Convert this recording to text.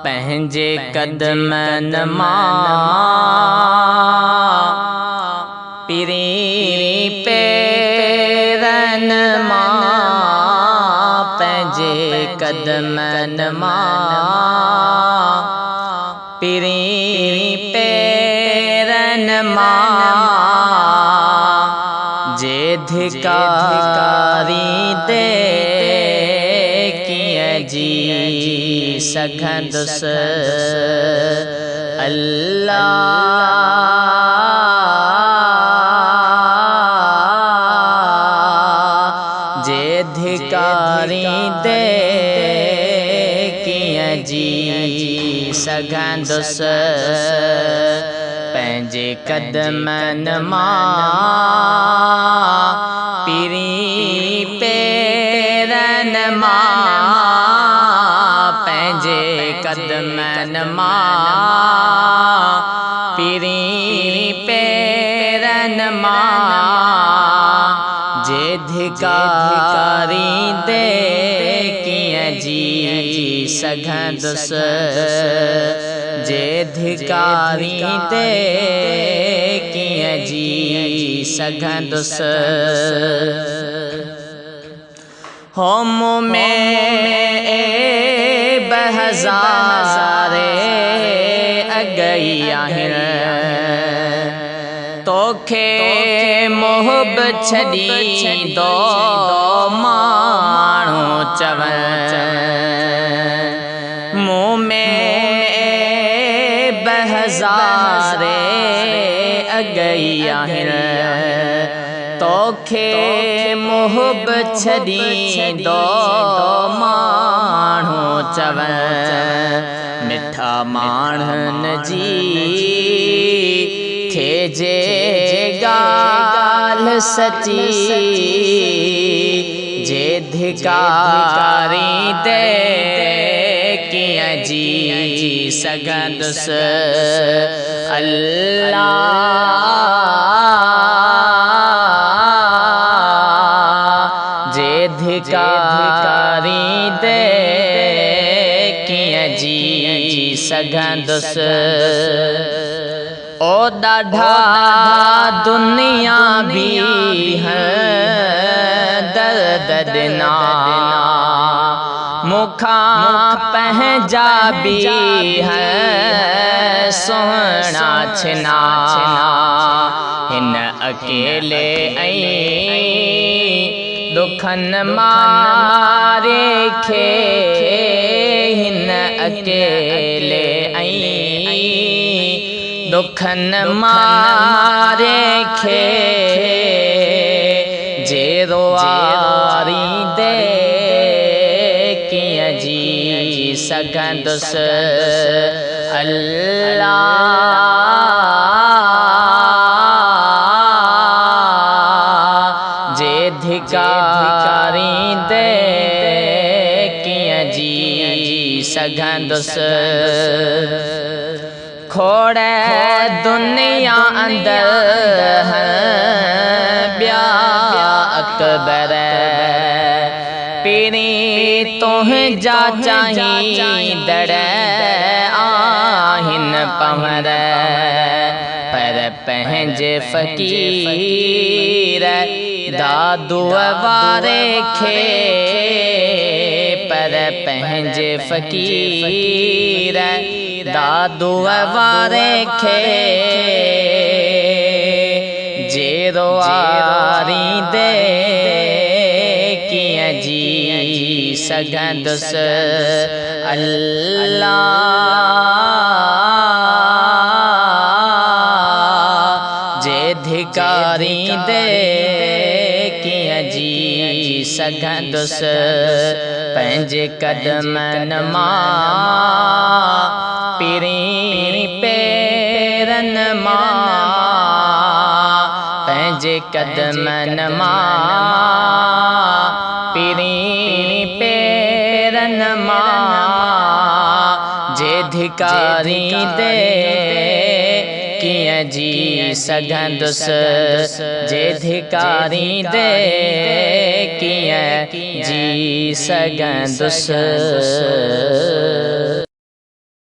पंहिंजे कदमनि मां पिरी पेरनि मां पंहिंजे कदमनि मां पिरी पेरनि मां जे धिकारी दे कीअं जी सघंदुसि अल्लाह जे धिकारी दे कीअं जी सघंदुसि पंहिंजे कदमनि मां पिरी पेरनि मां पंहिंजे कदमनि मां पिरी पेरनि मां जे धिकारी दे कीअं जी सघंदुसि जे धिकारी दे कीअं जी सघंदुसि हो मुँह में बहज़ारे अगई आहिनि तोखे मोहब छॾींदो माण्हू चवनि मुँह में बहज़ारे अगई आहिनि तोखे मोहब छॾींदो माण्हू चवनि मिठा माण्हुनि जी थे जे ॻाल्हि सची जे धिकारी दे कीअं जी सघंदुसि अल्लाह जे धिकारी दे कीअं जी सघंदुसि ओ ॾाढा दुनिया भी दर्द ॾिना मुखां पंहिंजा भी सुहिणा छिना हिन अकेले दुखनि मारे खे हिन अकेले दुखनि मारे खे जे रोआरी दे कीअं जी सघंदुसि अल्लाह जे धिकारी दे कीअं जी सघंदुसि खोड़ दुनिया अंदर ॿिया अकबर पिरी तुंहिंजा चाहींदड़ आहिनि पंवर पर पंहिंजे फ़क़ीर दादूअ वारे खे पर पंहिंजे फ़क़ीर दादूअ वारे खे जे रोआरी दे कीअं जी सघंदुसि अल्लाह जे धिकारी दे कीअं जी सघंदुसि पंहिंजे कदमनि मां पिरी पेरनि मां पंहिंजे कदमनि मां पिरी पेरनि मां जे धिकारी दे कीअं जी सघंदुसि जे धिकारी दे कीअं जी सगंदुस